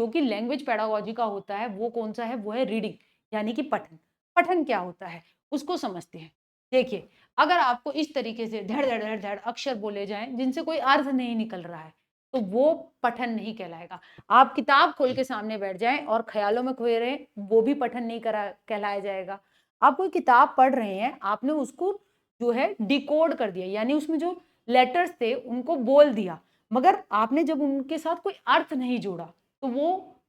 जो कि language pedagogy का होता है वो कौन सा है, वो है रीडिंग यानी कि पठन। पठन क्या होता है उसको समझते हैं। देखिए, अगर आपको इस तरीके से धड़ धड़ धड़ धड़ अक्षर बोले जाएं जिनसे कोई अर्थ नहीं निकल रहा है तो वो पठन नहीं कहलाएगा। आप किताब खोल के सामने बैठ जाएं और ख्यालों में खोए रहें, वो भी पठन नहीं कहलाया जाएगा। आप कोई किताब पढ़ रहे हैं, आपने उसको जो है डिकोड कर दिया, यानी उसमें जो लेटर्स थे उनको बोल दिया, मगर आपने जब उनके साथ कोई अर्थ नहीं जोड़ा तो वो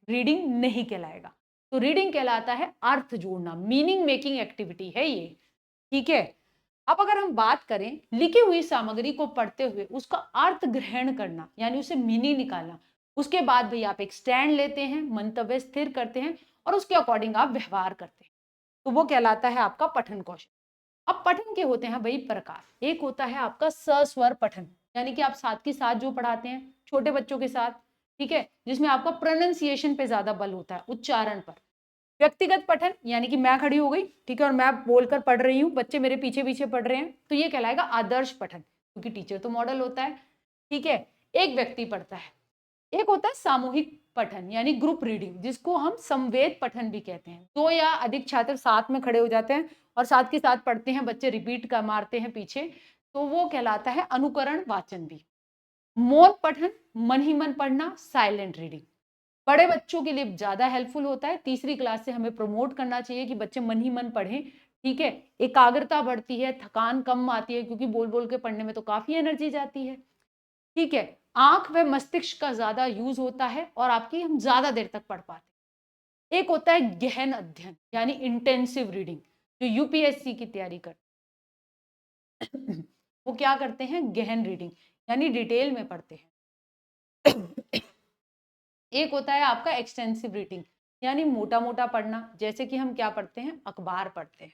रीडिंग नहीं कहलाएगा। तो रीडिंग कहलाता है अर्थ जोड़ना, मीनिंग मेकिंग एक्टिविटी है ये। ठीक है। अब अगर हम बात करें लिखी हुई सामग्री को पढ़ते हुए उसका अर्थ ग्रहण करना यानी उसे मीनिंग निकालना, उसके बाद भाई आप एक स्टैंड लेते हैं, मंतव्य स्थिर करते हैं और उसके अकॉर्डिंग आप व्यवहार करते हैं, तो वो कहलाता है आपका पठन कौशल। अब पठन के होते हैं भाई प्रकार। एक होता है आपका सस्वर पठन, यानी कि आप साथ के साथ जो पढ़ाते हैं छोटे बच्चों के साथ, ठीक है, जिसमें आपका प्रोनाउंसिएशन पे ज्यादा बल होता है, उच्चारण पर। व्यक्तिगत पठन यानी कि मैं खड़ी हो गई, ठीक है, और मैं बोलकर पढ़ रही हूँ, बच्चे मेरे पीछे पीछे पढ़ रहे हैं, तो ये कहलाएगा आदर्श पठन, क्योंकि टीचर तो मॉडल होता है। ठीक है, एक व्यक्ति पढ़ता है। एक होता है सामूहिक पठन यानी ग्रुप रीडिंग, जिसको हम समवेत पठन भी कहते हैं। दो या अधिक छात्र साथ में खड़े हो जाते हैं और साथ के साथ पढ़ते हैं, बच्चे रिपीट कर मारते हैं पीछे, तो वो कहलाता है अनुकरण वाचन भी। मौन पठन, मन ही मन पढ़ना, साइलेंट रीडिंग, बड़े बच्चों के लिए ज्यादा हेल्पफुल होता है। तीसरी क्लास से हमें प्रमोट करना चाहिए कि बच्चे मन ही मन पढ़ें। ठीक है, एकाग्रता बढ़ती है, थकान कम आती है, क्योंकि बोल बोल के पढ़ने में तो काफी एनर्जी जाती है। ठीक है, आंख व मस्तिष्क का ज्यादा यूज होता है और आपकी हम ज्यादा देर तक पढ़ पाते हैं। एक होता है गहन अध्ययन यानी इंटेंसिव रीडिंग, जो यूपीएससी की तैयारी करते हैं वो क्या करते हैं, गहन रीडिंग यानी डिटेल में पढ़ते हैं। एक होता है आपका एक्सटेंसिव रीडिंग यानी मोटा मोटा पढ़ना, जैसे कि हम क्या पढ़ते हैं, अखबार पढ़ते हैं।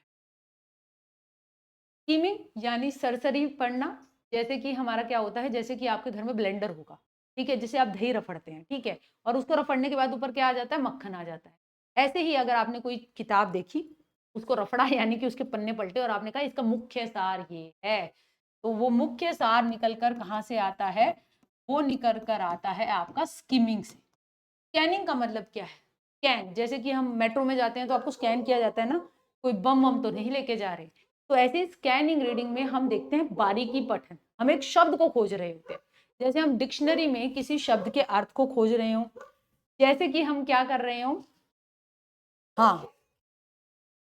स्कीमिंग यानी सरसरी पढ़ना, जैसे कि हमारा क्या होता है, जैसे कि आपके घर में ब्लेंडर होगा, ठीक है, जिसे आप दही रफड़ते हैं, ठीक है, और उसको रफड़ने के बाद ऊपर क्या आ जाता है, मक्खन आ जाता है। ऐसे ही अगर आपने कोई किताब देखी, उसको रफड़ा यानी कि उसके पन्ने पलटे और आपने कहा इसका मुख्य सार ये है, तो वो मुख्य सार निकल कर कहाँ से आता है, वो निकल कर आता है आपका स्कीमिंग से। स्कैनिंग का मतलब क्या है, स्कैन, जैसे कि हम मेट्रो में जाते हैं तो आपको स्कैन किया जाता है ना, कोई बम बम तो नहीं लेके जा रहे, तो ऐसे स्कैनिंग रीडिंग में हम देखते हैं बारीकी पठन, हम एक शब्द को खोज रहे होते हैं, जैसे हम डिक्शनरी में किसी शब्द के अर्थ को खोज रहे हो, जैसे कि हम क्या कर रहे हो, हाँ,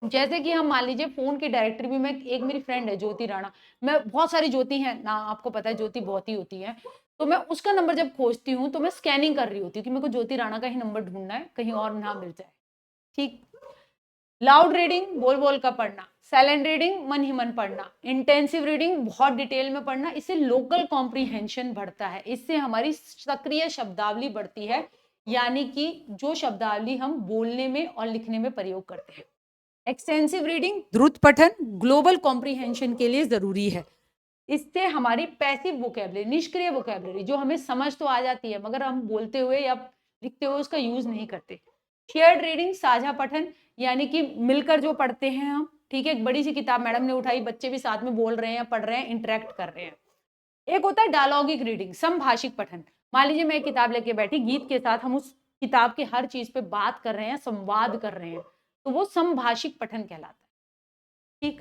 जैसे कि हम मान लीजिए फोन की डायरेक्टरी में, मैं एक मेरी फ्रेंड है ज्योति राणा, मैं बहुत सारी ज्योति हैं ना, आपको पता है ज्योति बहुत ही होती है, तो मैं उसका नंबर जब खोजती हूँ तो मैं स्कैनिंग कर रही होती हूँ कि मेरे को ज्योति राणा का ही नंबर ढूंढना है, कहीं और ना मिल जाए। ठीक। लाउड रीडिंग बोल बोल कर पढ़ना, साइलेंट रीडिंग मन ही मन पढ़ना, इंटेंसिव रीडिंग बहुत डिटेल में पढ़ना, इससे लोकल कॉम्प्रीहेंशन बढ़ता है, इससे हमारी सक्रिय शब्दावली बढ़ती है, यानी कि जो शब्दावली हम बोलने में और लिखने में प्रयोग करते हैं। एक्सटेंसिव रीडिंग द्रुत पठन ग्लोबल कॉम्प्रीहेंशन के लिए जरूरी है, इससे हमारी पैसिव वोकैबुलरी, निष्क्रिय वोकैबुलरी, जो हमें समझ तो आ जाती है मगर हम बोलते हुए या लिखते हुए उसका यूज नहीं करते। शेयर्ड रीडिंग साझा पठन यानी कि मिलकर जो पढ़ते हैं हम, ठीक है, एक बड़ी सी किताब मैडम ने उठाई, बच्चे भी साथ में बोल रहे हैं, पढ़ रहे हैं, इंटरेक्ट कर रहे हैं। एक होता है डायलॉगिक रीडिंग, समभाषिक पठन, मान लीजिए मैं एक किताब लेके बैठी, गीत के साथ हम उस किताब की हर चीज पे बात कर रहे हैं, संवाद कर रहे हैं, तो वो समभाषिक पठन कहलाता है। ठीक।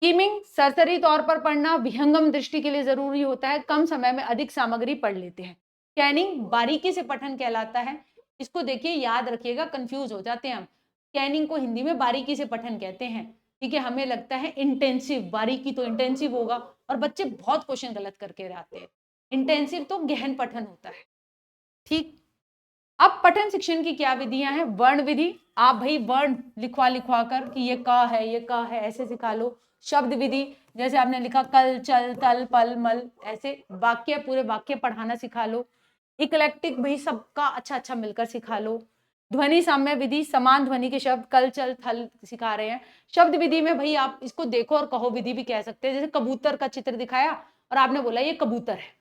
स्कीमिंग सरसरी तौर पर पढ़ना विहंगम दृष्टि के लिए जरूरी होता है, कम समय में अधिक सामग्री पढ़ लेते हैं। स्कैनिंग बारीकी से पठन कहलाता है, इसको देखिए याद रखिएगा, कंफ्यूज हो जाते हैं हम, स्कैनिंग को हिंदी में बारीकी से पठन कहते हैं, ठीक है, हमें लगता है इंटेंसिव, बारीकी तो इंटेंसिव होगा और बच्चे बहुत क्वेश्चन गलत करके आते हैं, इंटेंसिव तो गहन पठन होता है। ठीक। अब पठन शिक्षण की क्या विधियां हैं, वर्ण विधि, आप भाई वर्ण लिखवा लिखवा कर कि ये क है, ये क है, ऐसे सिखा लो। शब्द विधि, जैसे आपने लिखा कल, चल, तल, पल, मल, ऐसे वाक्य, पूरे वाक्य पढ़ाना सिखा लो। इक्लेक्टिक, भाई सबका अच्छा अच्छा मिलकर सिखा लो। ध्वनि साम्य विधि, समान ध्वनि के शब्द कल, चल, थल सिखा रहे हैं। शब्द विधि में भाई आप इसको देखो और कहो विधि भी कह सकते हैं, जैसे कबूतर का चित्र दिखाया और आपने बोला ये कबूतर है।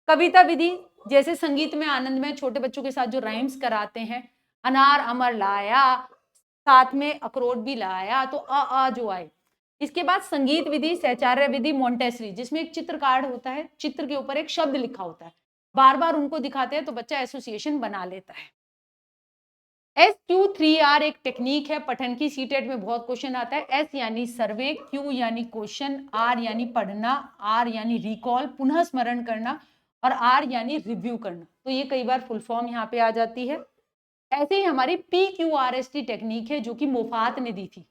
कविता विधि, जैसे संगीत में आनंद में छोटे बच्चों के साथ जो राइम्स कराते हैं, अनार अमर लाया, साथ में अखरोट भी लाया, तो अ जो आए। इसके बाद संगीत विधि, सहचार्य विधि, मोंटेसरी, जिसमें एक चित्र कार्ड होता है, चित्र के ऊपर एक शब्द लिखा होता है, बार बार उनको दिखाते हैं तो बच्चा एसोसिएशन बना लेता है। SQ3R एक टेक्निक है पठन की, सीटेट में बहुत क्वेश्चन आता है। S यानी सर्वे, Q यानी क्वेश्चन, R यानी पढ़ना, R यानी रिकॉल पुनः स्मरण करना, और R यानी रिव्यू करना। तो ये कई बार फुल फॉर्म यहाँ पे आ जाती है। ऐसे ही हमारी PQRST टेक्निक है जो कि मुफात ने दी थी।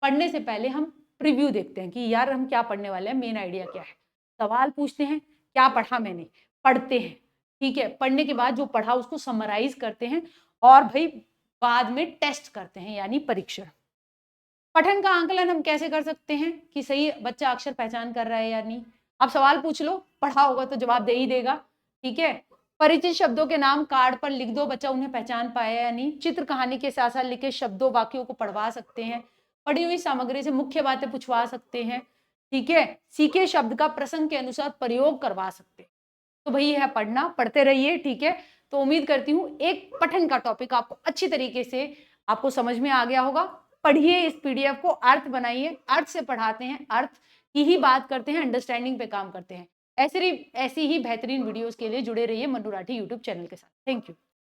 पढ़ने से पहले हम प्रीव्यू देखते हैं कि यार हम क्या पढ़ने वाले हैं, मेन आइडिया क्या है, सवाल पूछते हैं क्या पढ़ा मैंने, पढ़ते हैं, ठीक है। पढ़ने के बाद जो पढ़ा उसको समराइज करते हैं और भाई बाद में टेस्ट करते हैं यानी परीक्षण। पठन का आंकलन हम कैसे कर सकते हैं कि सही बच्चा अक्षर पहचान कर रहा है या नहीं। आप सवाल पूछ लो, पढ़ा होगा तो जवाब दे ही देगा, ठीक है। परिचित शब्दों के नाम कार्ड पर लिख दो, बच्चा उन्हें पहचान पाया या नहीं। चित्र कहानी के साथ साथ लिखे शब्दों वाक्यों को पढ़वा सकते हैं। पढ़ी हुई सामग्री से मुख्य बातें पूछवा सकते हैं, ठीक है। सीखे शब्द का प्रसंग के अनुसार प्रयोग करवा सकते हैं। तो भाई है पढ़ना, पढ़ते रहिए, ठीक है। तो उम्मीद करती हूँ एक पठन का टॉपिक आपको अच्छी तरीके से आपको समझ में आ गया होगा। पढ़िए इस पीडीएफ को, अर्थ बनाइए, अर्थ से पढ़ाते हैं, अर्थ की ही बात करते हैं, अंडरस्टैंडिंग पे काम करते हैं। ऐसी ही बेहतरीन वीडियोस के लिए जुड़े रहिए मन्नू राठी यूट्यूब चैनल के साथ। Thank you.